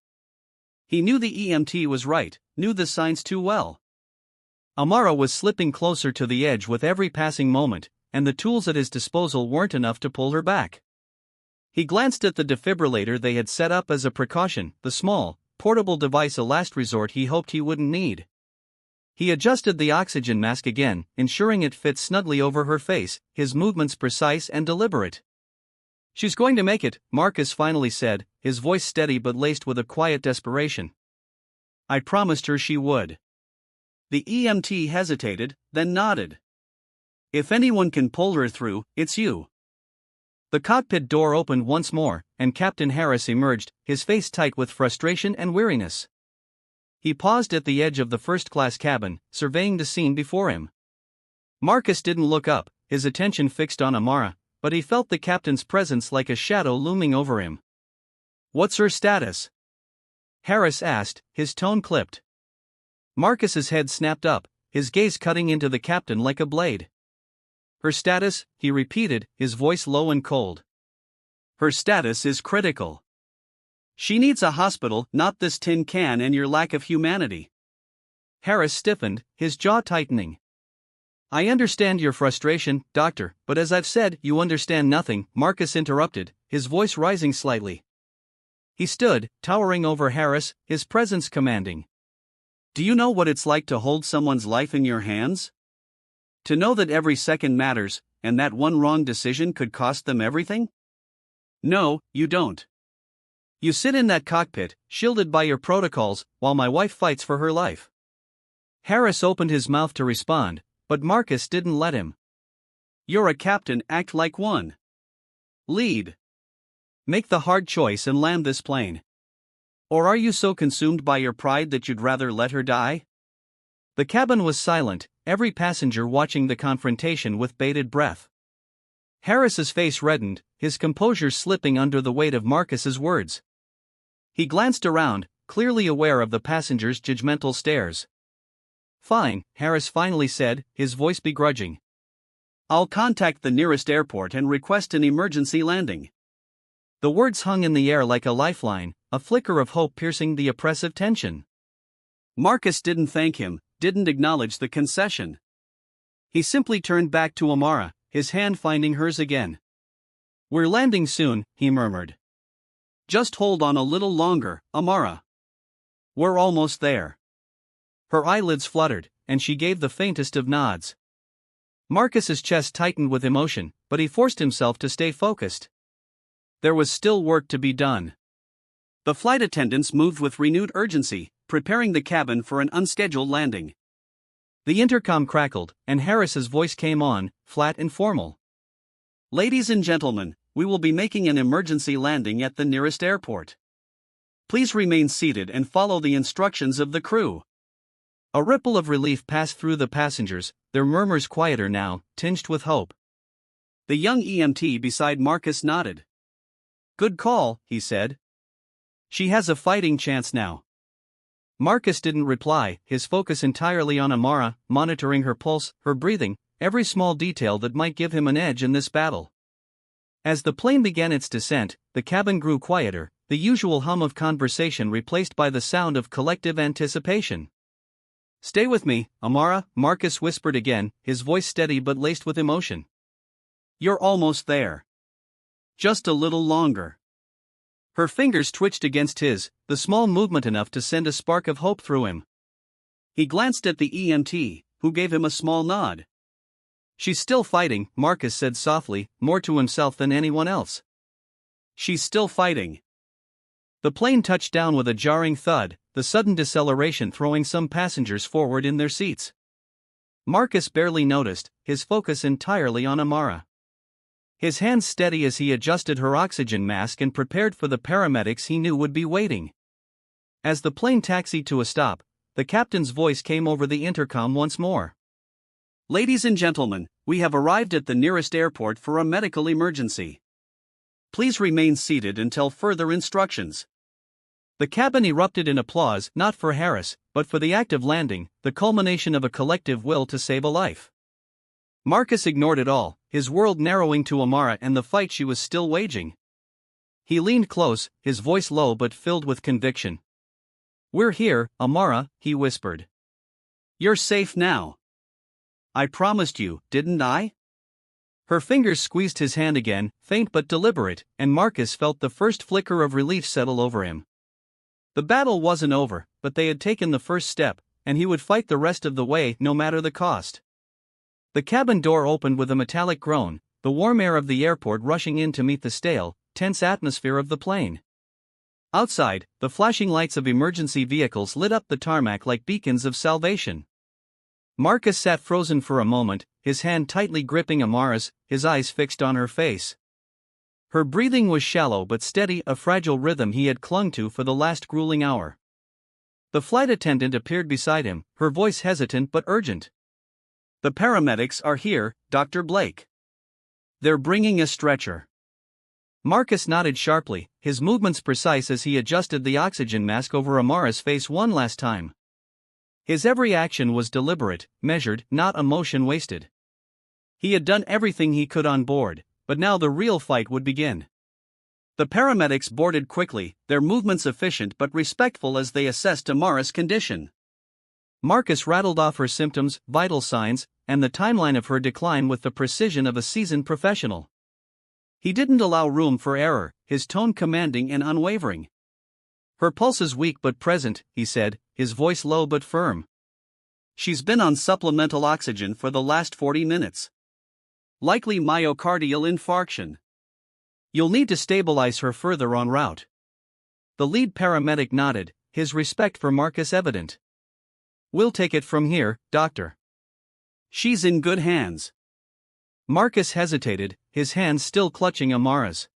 He knew the EMT was right, knew the signs too well. Amara was slipping closer to the edge with every passing moment, and the tools at his disposal weren't enough to pull her back. He glanced at the defibrillator they had set up as a precaution, the small, portable device a last resort he hoped he wouldn't need. He adjusted the oxygen mask again, ensuring it fit snugly over her face, his movements precise and deliberate. "She's going to make it," Marcus finally said, his voice steady but laced with a quiet desperation. "I promised her she would." The EMT hesitated, then nodded. "If anyone can pull her through, it's you." The cockpit door opened once more, and Captain Harris emerged, his face tight with frustration and weariness. He paused at the edge of the first-class cabin, surveying the scene before him. Marcus didn't look up, his attention fixed on Amara, but he felt the captain's presence like a shadow looming over him. "What's her status?" Harris asked, his tone clipped. Marcus's head snapped up, his gaze cutting into the captain like a blade. "Her status," he repeated, his voice low and cold. "Her status is critical. She needs a hospital, not this tin can and your lack of humanity." Harris stiffened, his jaw tightening. "I understand your frustration, doctor, but as I've said, you understand nothing," Marcus interrupted, his voice rising slightly. He stood, towering over Harris, his presence commanding. "Do you know what it's like to hold someone's life in your hands? To know that every second matters, and that one wrong decision could cost them everything? No, you don't. You sit in that cockpit, shielded by your protocols, while my wife fights for her life." Harris opened his mouth to respond, but Marcus didn't let him. "You're a captain, act like one. Lead. Make the hard choice and land this plane. Or are you so consumed by your pride that you'd rather let her die?" The cabin was silent, every passenger watching the confrontation with bated breath. Harris's face reddened, his composure slipping under the weight of Marcus's words. He glanced around, clearly aware of the passengers' judgmental stares. "Fine," Harris finally said, his voice begrudging. "I'll contact the nearest airport and request an emergency landing." The words hung in the air like a lifeline, a flicker of hope piercing the oppressive tension. Marcus didn't thank him, didn't acknowledge the concession. He simply turned back to Amara, his hand finding hers again. "We're landing soon," he murmured. "Just hold on a little longer, Amara. We're almost there." Her eyelids fluttered, and she gave the faintest of nods. Marcus's chest tightened with emotion, but he forced himself to stay focused. There was still work to be done. The flight attendants moved with renewed urgency, preparing the cabin for an unscheduled landing. The intercom crackled, and Harris's voice came on, flat and formal. "Ladies and gentlemen, we will be making an emergency landing at the nearest airport. Please remain seated and follow the instructions of the crew." A ripple of relief passed through the passengers, their murmurs quieter now, tinged with hope. The young EMT beside Marcus nodded. "Good call," he said. "She has a fighting chance now." Marcus didn't reply, his focus entirely on Amara, monitoring her pulse, her breathing, every small detail that might give him an edge in this battle. As the plane began its descent, the cabin grew quieter, the usual hum of conversation replaced by the sound of collective anticipation. "Stay with me, Amara," Marcus whispered again, his voice steady but laced with emotion. "You're almost there. Just a little longer." Her fingers twitched against his, the small movement enough to send a spark of hope through him. He glanced at the EMT, who gave him a small nod. "She's still fighting," Marcus said softly, more to himself than anyone else. "She's still fighting." The plane touched down with a jarring thud, the sudden deceleration throwing some passengers forward in their seats. Marcus barely noticed, his focus entirely on Amara. His hands steady as he adjusted her oxygen mask and prepared for the paramedics he knew would be waiting. As the plane taxied to a stop, the captain's voice came over the intercom once more. "Ladies and gentlemen, we have arrived at the nearest airport for a medical emergency. Please remain seated until further instructions." The cabin erupted in applause, not for Harris, but for the act of landing, the culmination of a collective will to save a life. Marcus ignored it all, his world narrowing to Amara and the fight she was still waging. He leaned close, his voice low but filled with conviction. "We're here, Amara," he whispered. "You're safe now. I promised you, didn't I?" Her fingers squeezed his hand again, faint but deliberate, and Marcus felt the first flicker of relief settle over him. The battle wasn't over, but they had taken the first step, and he would fight the rest of the way no matter the cost. The cabin door opened with a metallic groan, the warm air of the airport rushing in to meet the stale, tense atmosphere of the plane. Outside, the flashing lights of emergency vehicles lit up the tarmac like beacons of salvation. Marcus sat frozen for a moment, his hand tightly gripping Amara's, his eyes fixed on her face. Her breathing was shallow but steady, a fragile rhythm he had clung to for the last grueling hour. The flight attendant appeared beside him, her voice hesitant but urgent. The paramedics are here, Dr. Blake. They're bringing a stretcher. Marcus nodded sharply, his movements precise as he adjusted the oxygen mask over Amara's face one last time. His every action was deliberate, measured, not a motion wasted. He had done everything he could on board, but now the real fight would begin. The paramedics boarded quickly, their movements efficient but respectful as they assessed Amara's condition. Marcus rattled off her symptoms, vital signs, and the timeline of her decline with the precision of a seasoned professional. He didn't allow room for error, his tone commanding and unwavering. Her pulse is weak but present, he said, his voice low but firm. She's been on supplemental oxygen for the last 40 minutes. Likely myocardial infarction. You'll need to stabilize her further en route. The lead paramedic nodded, his respect for Marcus evident. We'll take it from here, doctor. She's in good hands. Marcus hesitated, his hands still clutching Amara's.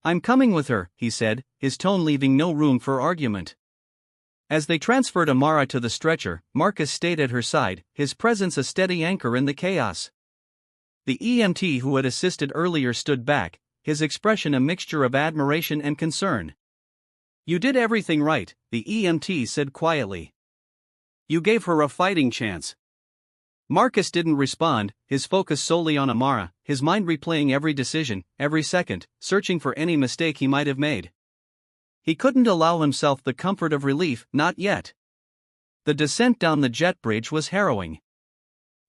I'm coming with her, he said, his tone leaving no room for argument. As they transferred Amara to the stretcher, Marcus stayed at her side, his presence a steady anchor in the chaos. The EMT who had assisted earlier stood back, his expression a mixture of admiration and concern. You did everything right, the EMT said quietly. You gave her a fighting chance. Marcus didn't respond, his focus solely on Amara, his mind replaying every decision, every second, searching for any mistake he might have made. He couldn't allow himself the comfort of relief, not yet. The descent down the jet bridge was harrowing.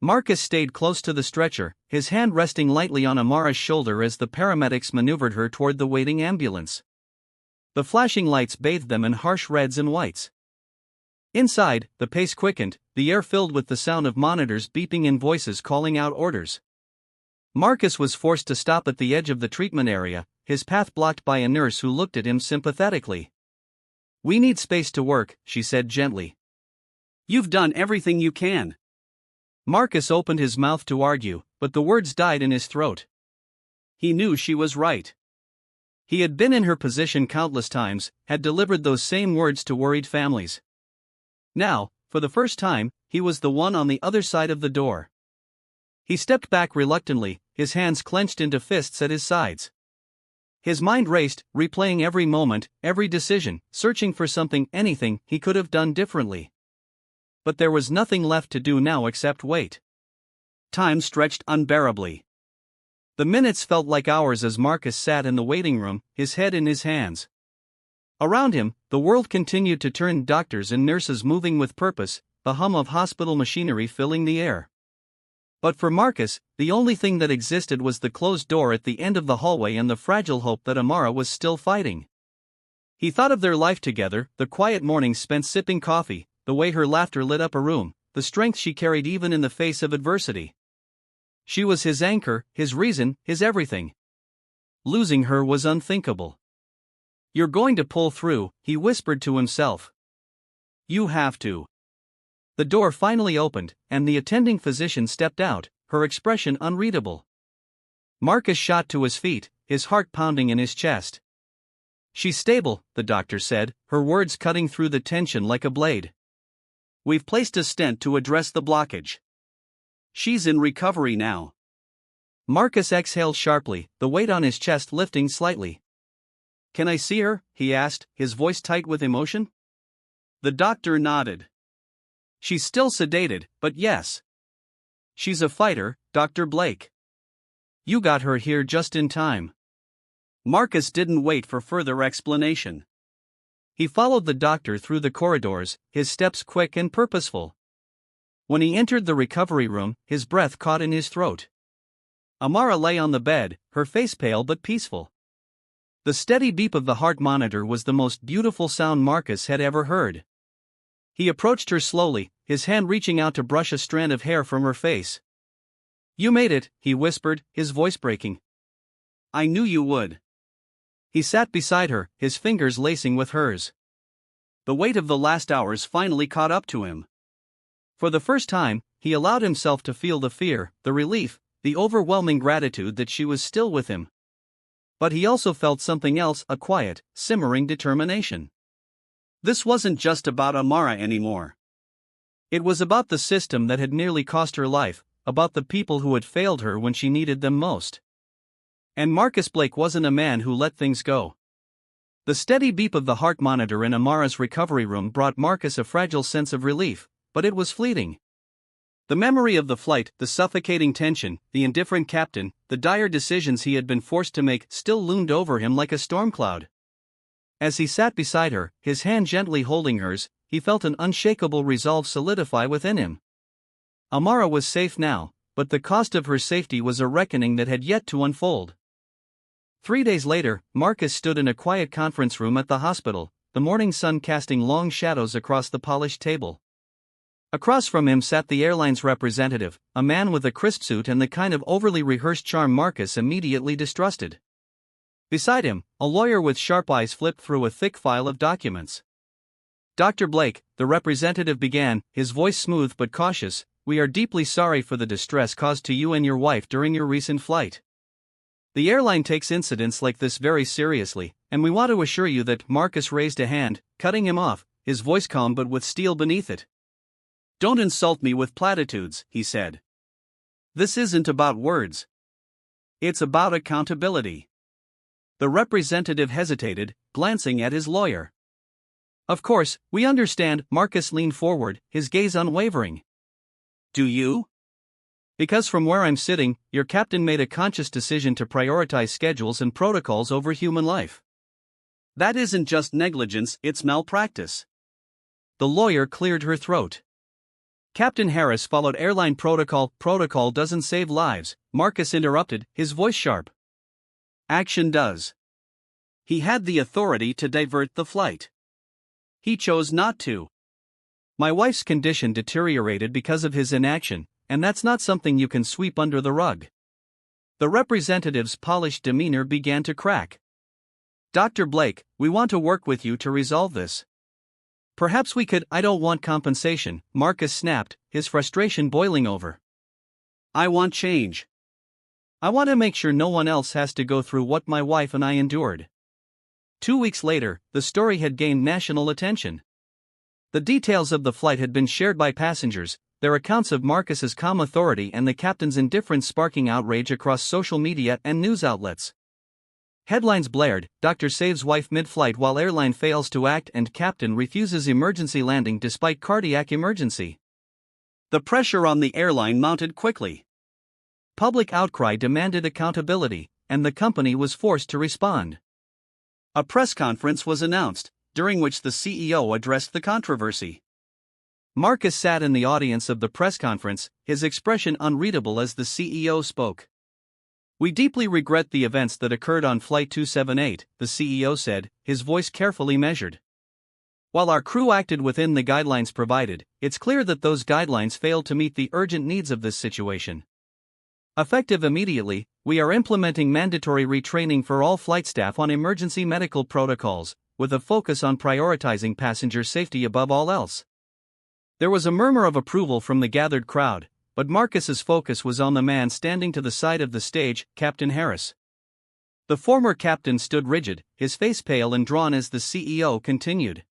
Marcus stayed close to the stretcher, his hand resting lightly on Amara's shoulder as the paramedics maneuvered her toward the waiting ambulance. The flashing lights bathed them in harsh reds and whites. Inside, the pace quickened, the air filled with the sound of monitors beeping and voices calling out orders. Marcus was forced to stop at the edge of the treatment area, his path blocked by a nurse who looked at him sympathetically. We need space to work, she said gently. You've done everything you can. Marcus opened his mouth to argue, but the words died in his throat. He knew she was right. He had been in her position countless times, had delivered those same words to worried families. Now, for the first time, he was the one on the other side of the door. He stepped back reluctantly, his hands clenched into fists at his sides. His mind raced, replaying every moment, every decision, searching for something, anything he could have done differently. But there was nothing left to do now except wait. Time stretched unbearably. The minutes felt like hours as Marcus sat in the waiting room, his head in his hands. Around him, the world continued to turn, doctors and nurses moving with purpose, the hum of hospital machinery filling the air. But for Marcus, the only thing that existed was the closed door at the end of the hallway and the fragile hope that Amara was still fighting. He thought of their life together, the quiet mornings spent sipping coffee, the way her laughter lit up a room, the strength she carried even in the face of adversity. She was his anchor, his reason, his everything. Losing her was unthinkable. You're going to pull through, he whispered to himself. You have to. The door finally opened, and the attending physician stepped out, her expression unreadable. Marcus shot to his feet, his heart pounding in his chest. She's stable, the doctor said, her words cutting through the tension like a blade. We've placed a stent to address the blockage. She's in recovery now. Marcus exhaled sharply, the weight on his chest lifting slightly. Can I see her? He asked, his voice tight with emotion. The doctor nodded. She's still sedated, but yes. She's a fighter, Dr. Blake. You got her here just in time. Marcus didn't wait for further explanation. He followed the doctor through the corridors, his steps quick and purposeful. When he entered the recovery room, his breath caught in his throat. Amara lay on the bed, her face pale but peaceful. The steady beep of the heart monitor was the most beautiful sound Marcus had ever heard. He approached her slowly, his hand reaching out to brush a strand of hair from her face. You made it, he whispered, his voice breaking. I knew you would. He sat beside her, his fingers lacing with hers. The weight of the last hours finally caught up to him. For the first time, he allowed himself to feel the fear, the relief, the overwhelming gratitude that she was still with him. But he also felt something else, a quiet, simmering determination. This wasn't just about Amara anymore. It was about the system that had nearly cost her life, about the people who had failed her when she needed them most. And Marcus Blake wasn't a man who let things go. The steady beep of the heart monitor in Amara's recovery room brought Marcus a fragile sense of relief, but it was fleeting. The memory of the flight, the suffocating tension, the indifferent captain, the dire decisions he had been forced to make still loomed over him like a storm cloud. As he sat beside her, his hand gently holding hers, he felt an unshakable resolve solidify within him. Amara was safe now, but the cost of her safety was a reckoning that had yet to unfold. 3 days later, Marcus stood in a quiet conference room at the hospital, the morning sun casting long shadows across the polished table. Across from him sat the airline's representative, a man with a crisp suit and the kind of overly rehearsed charm Marcus immediately distrusted. Beside him, a lawyer with sharp eyes flipped through a thick file of documents. "Dr. Blake," the representative began, his voice smooth but cautious, "we are deeply sorry for the distress caused to you and your wife during your recent flight. The airline takes incidents like this very seriously, and we want to assure you that." Marcus raised a hand, cutting him off, his voice calm but with steel beneath it. "Don't insult me with platitudes," he said. "This isn't about words. It's about accountability." The representative hesitated, glancing at his lawyer. "Of course, we understand." Marcus leaned forward, his gaze unwavering. "Do you? Because from where I'm sitting, your captain made a conscious decision to prioritize schedules and protocols over human life. That isn't just negligence, it's malpractice." The lawyer cleared her throat. "Captain Harris followed airline protocol." "Protocol doesn't save lives," Marcus interrupted, his voice sharp. "Action does. He had the authority to divert the flight. He chose not to. My wife's condition deteriorated because of his inaction, and that's not something you can sweep under the rug." The representative's polished demeanor began to crack. "Dr. Blake, we want to work with you to resolve this. Perhaps we could." "I don't want compensation," Marcus snapped, his frustration boiling over. "I want change. I want to make sure no one else has to go through what my wife and I endured." 2 weeks later, the story had gained national attention. The details of the flight had been shared by passengers, their accounts of Marcus's calm authority and the captain's indifference sparking outrage across social media and news outlets. Headlines blared: "Doctor saves wife mid-flight while airline fails to act" and "Captain refuses emergency landing despite cardiac emergency." The pressure on the airline mounted quickly. Public outcry demanded accountability, and the company was forced to respond. A press conference was announced, during which the CEO addressed the controversy. Marcus sat in the audience of the press conference, his expression unreadable as the CEO spoke. "We deeply regret the events that occurred on Flight 278, the CEO said, his voice carefully measured. "While our crew acted within the guidelines provided, it's clear that those guidelines failed to meet the urgent needs of this situation. Effective immediately, we are implementing mandatory retraining for all flight staff on emergency medical protocols, with a focus on prioritizing passenger safety above all else." There was a murmur of approval from the gathered crowd, but Marcus's focus was on the man standing to the side of the stage, Captain Harris. The former captain stood rigid, his face pale and drawn as the CEO continued.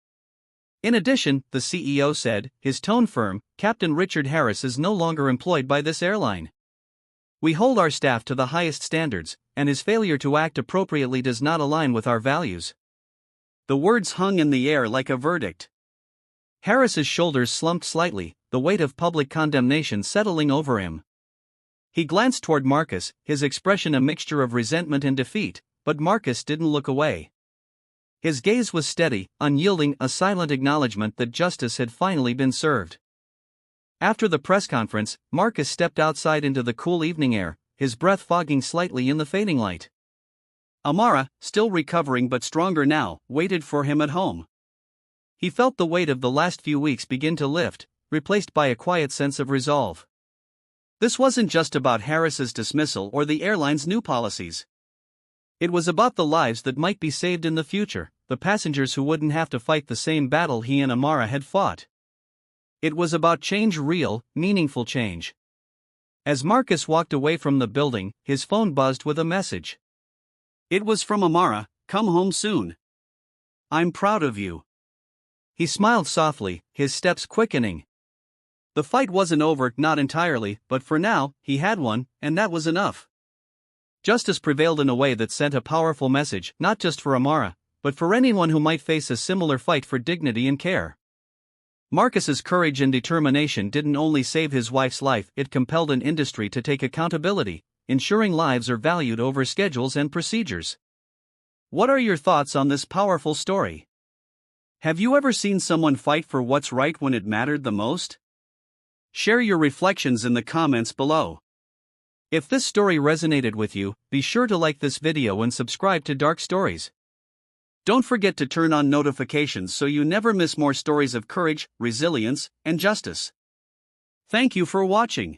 "In addition," the CEO said, his tone firm, "Captain Richard Harris is no longer employed by this airline. We hold our staff to the highest standards, and his failure to act appropriately does not align with our values." The words hung in the air like a verdict. Harris's shoulders slumped slightly, the weight of public condemnation settling over him. He glanced toward Marcus, his expression a mixture of resentment and defeat, but Marcus didn't look away. His gaze was steady, unyielding, a silent acknowledgement that justice had finally been served. After the press conference, Marcus stepped outside into the cool evening air, his breath fogging slightly in the fading light. Amara, still recovering but stronger now, waited for him at home. He felt the weight of the last few weeks begin to lift, replaced by a quiet sense of resolve. This wasn't just about Harris's dismissal or the airline's new policies. It was about the lives that might be saved in the future, the passengers who wouldn't have to fight the same battle he and Amara had fought. It was about change, real, meaningful change. As Marcus walked away from the building, his phone buzzed with a message. It was from Amara: "Come home soon. I'm proud of you." He smiled softly, his steps quickening. The fight wasn't over, not entirely, but for now, he had one, and that was enough. Justice prevailed in a way that sent a powerful message, not just for Amara, but for anyone who might face a similar fight for dignity and care. Marcus's courage and determination didn't only save his wife's life, it compelled an industry to take accountability, ensuring lives are valued over schedules and procedures. What are your thoughts on this powerful story? Have you ever seen someone fight for what's right when it mattered the most? Share your reflections in the comments below. If this story resonated with you, be sure to like this video and subscribe to Dark Stories. Don't forget to turn on notifications so you never miss more stories of courage, resilience, and justice. Thank you for watching.